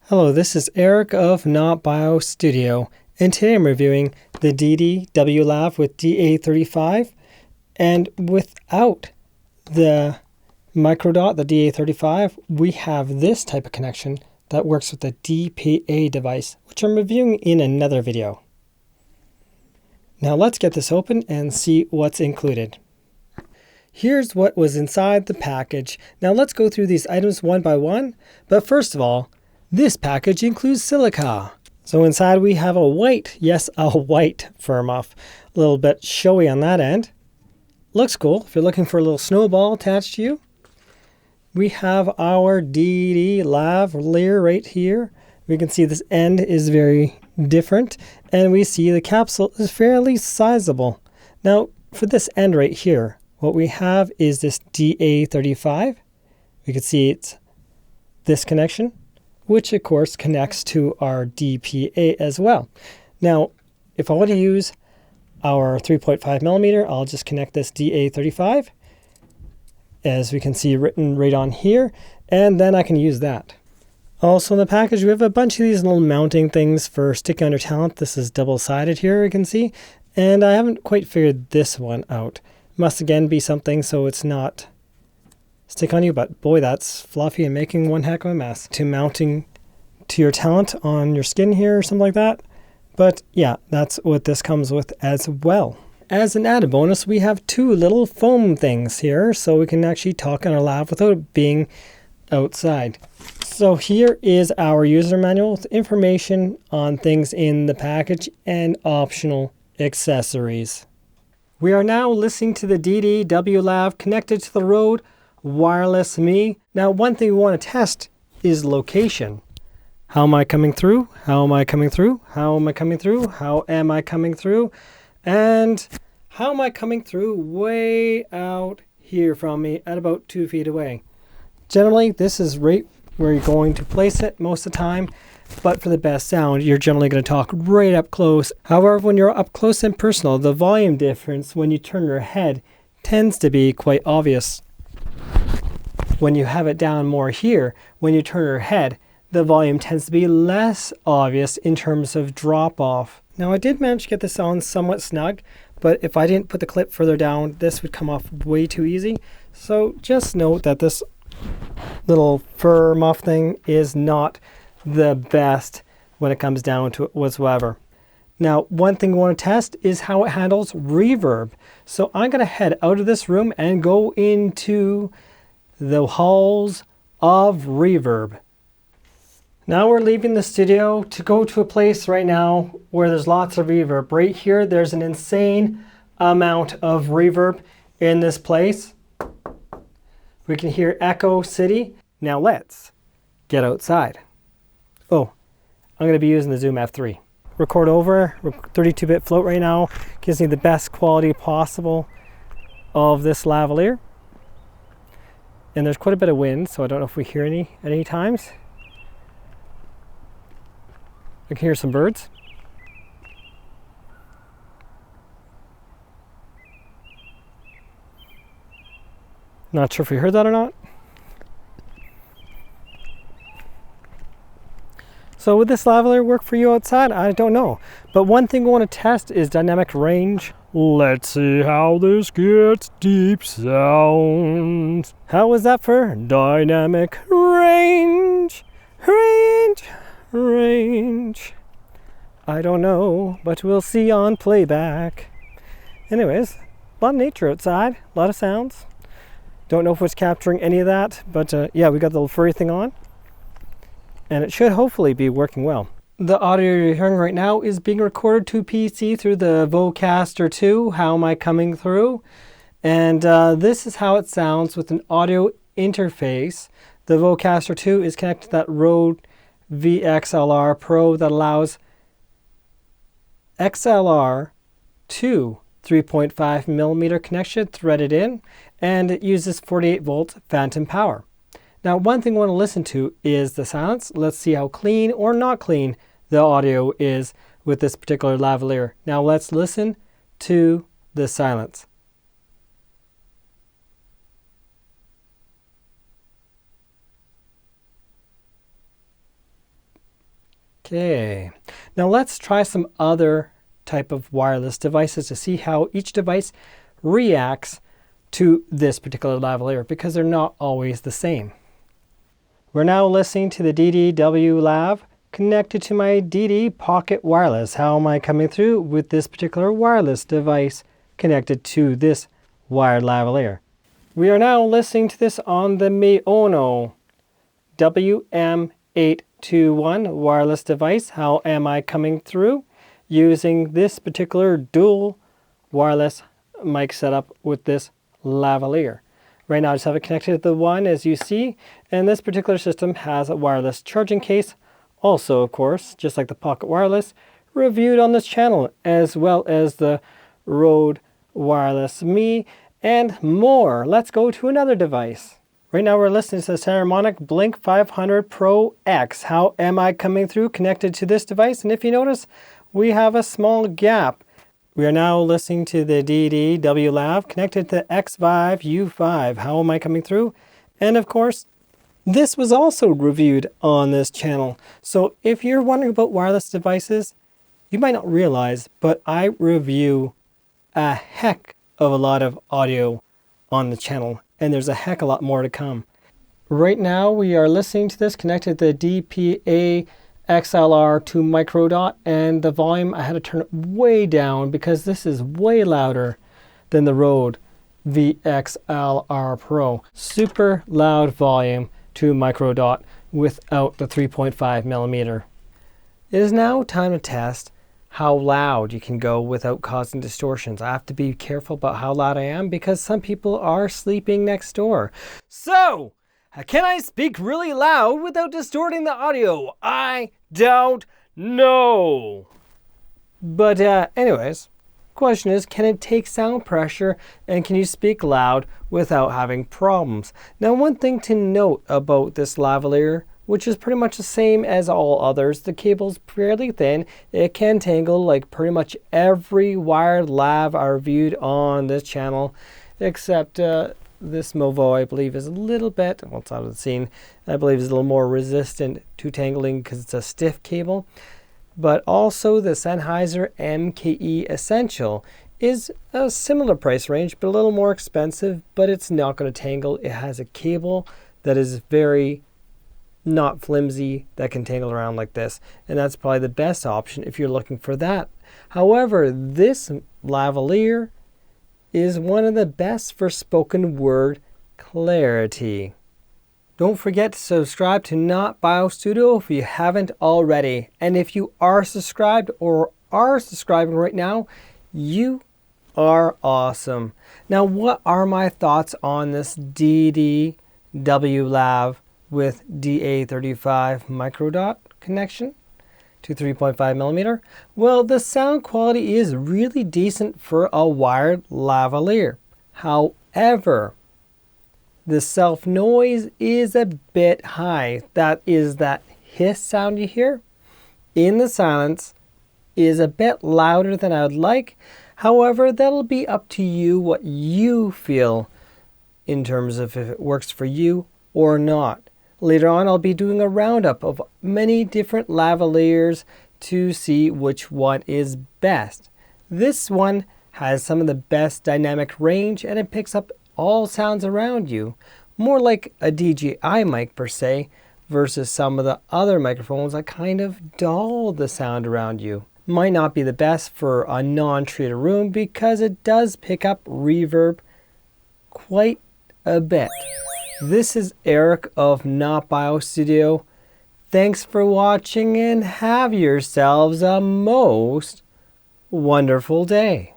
Hello, this is Eric of Not Bio Studio, and today I'm reviewing the Deity W.lav with DA35, and without the microdot, the DA35, we have this type of connection that works with the DPA device, which I'm reviewing in another video. Now let's get this open and see what's included. Here's what was inside the package. Now let's go through these items one by one, but first of all, this package includes silica. So inside we have a white, yes, a white firm-off. A little bit showy on that end. Looks cool if you're looking for a little snowball attached to you. We have our Deity Lavalier right here. We can see this end is very different, and we see the capsule is fairly sizable. Now for this end right here, what we have is this DA35. We can see it's this connection, which of course connects to our DPA as well. Now, if I want to use our 3.5 millimeter, I'll just connect this DA35, as we can see written right on here, and then I can use that. Also in the package, we have a bunch of these little mounting things for sticking on your talent. This is double-sided here, you can see, and I haven't quite figured this one out. Must again be something so it's not stick on you, but boy, that's fluffy and making one heck of a mess. To mounting to your talent on your skin here or something like that. But yeah, that's what this comes with as well. As an added bonus, we have two little foam things here, so we can actually talk on our lav without being outside. So here is our user manual with information on things in the package and optional accessories. We are now listening to the Deity W.lav connected to the Rode Wireless Me. Now one thing we want to test is location. How am I coming through? How am I coming through? How am I coming through? How am I coming through? And how am I coming through way out here from me at about 2 feet away? Generally, this is right where you're going to place it most of the time, but for the best sound, you're generally going to talk right up close. However, when you're up close and personal, the volume difference when you turn your head tends to be quite obvious. When you have it down more here, when you turn your head, the volume tends to be less obvious in terms of drop off. Now I did manage to get this on somewhat snug, but if I didn't put the clip further down, this would come off way too easy. So just note that this little fur muff thing is not the best when it comes down to it whatsoever. Now, one thing we want to test is how it handles reverb. So I'm going to head out of this room and go into the halls of reverb. Now we're leaving the studio to go to a place right now where there's lots of reverb. Right here, there's an insane amount of reverb in this place. We can hear Echo City. Now let's get outside. Oh, I'm going to be using the Zoom F3. Record over 32-bit float right now. Gives me the best quality possible of this lavalier. And there's quite a bit of wind, so I don't know if we hear any at any times. I can hear some birds. Not sure if we heard that or not. So would this lavalier work for you outside? I don't know. But one thing we want to test is dynamic range. Let's see how this gets deep sound. How was that for dynamic range? Range. I don't know, but we'll see on playback. Anyways, a lot of nature outside, a lot of sounds. Don't know if it's capturing any of that, but yeah, we got the little furry thing on. And it should hopefully be working well. The audio you're hearing right now is being recorded to PC through the Vocaster 2. How am I coming through? And this is how it sounds with an audio interface. The Vocaster 2 is connected to that Rode VXLR Pro that allows XLR to 3.5 millimeter connection threaded in, and it uses 48 volt phantom power. Now one thing we want to listen to is the silence. Let's see how clean or not clean the audio is with this particular lavalier. Now let's listen to the silence. Okay, now let's try some other type of wireless devices to see how each device reacts to this particular lavalier, because they're not always the same. We're now listening to the Deity W.lav connected to my Deity Pocket Wireless. How am I coming through with this particular wireless device connected to this wired lavalier? We are now listening to this on the Miono WM821 wireless device. How am I coming through using this particular dual wireless mic setup with this lavalier? Right now I just have it connected to the one, as you see, and this particular system has a wireless charging case. Also, of course, just like the Pocket Wireless, reviewed on this channel, as well as the Rode Wireless Me and more. Let's go to another device. Right now we're listening to the Saramonic Blink 500 Pro X. How am I coming through connected to this device? And if you notice, we have a small gap. We are now listening to the Deity W.lav connected to X5 U5. How am I coming through? And of course, this was also reviewed on this channel. So if you're wondering about wireless devices, you might not realize, but I review a heck of a lot of audio on the channel, and there's a heck of a lot more to come. Right now we are listening to this connected to the DPA XLR to microdot, and the volume I had to turn it way down because this is way louder than the Rode VXLR Pro. Super loud volume to microdot without the 3.5 millimeter. It is now time to test how loud you can go without causing distortions. I have to be careful about how loud I am because some people are sleeping next door. So, can I speak really loud without distorting the audio? I don't know. But anyways, question is, can it take sound pressure and can you speak loud without having problems? Now, one thing to note about this lavalier, which is pretty much the same as all others, the cable's fairly thin. It can tangle like pretty much every wired lav I reviewed on this channel, except this Movo, I believe, is a little bit, well, it's out of the scene, I believe is a little more resistant to tangling because it's a stiff cable. But also the Sennheiser MKE Essential is a similar price range, but a little more expensive, but it's not going to tangle. It has a cable that is very not flimsy, that can tangle around like this, and that's probably the best option if you're looking for that. However, this lavalier is one of the best for spoken word clarity. Don't forget to subscribe to Not Bio Studio if you haven't already. And if you are subscribed or are subscribing right now, you are awesome. Now, what are my thoughts on this Deity W.lav with DA35 microdot connection to 3.5 millimeter? Well, the sound quality is really decent for a wired lavalier. However, the self noise is a bit high. That is that hiss sound you hear in the silence is a bit louder than I would like. However, that'll be up to you what you feel in terms of if it works for you or not. Later on, I'll be doing a roundup of many different lavaliers to see which one is best. This one has some of the best dynamic range and it picks up all sounds around you, more like a DJI mic per se, versus some of the other microphones that kind of dull the sound around you. Might not be the best for a non-treated room because it does pick up reverb quite a bit. This is Eric of Not Bio Studio. Thanks for watching and have yourselves a most wonderful day.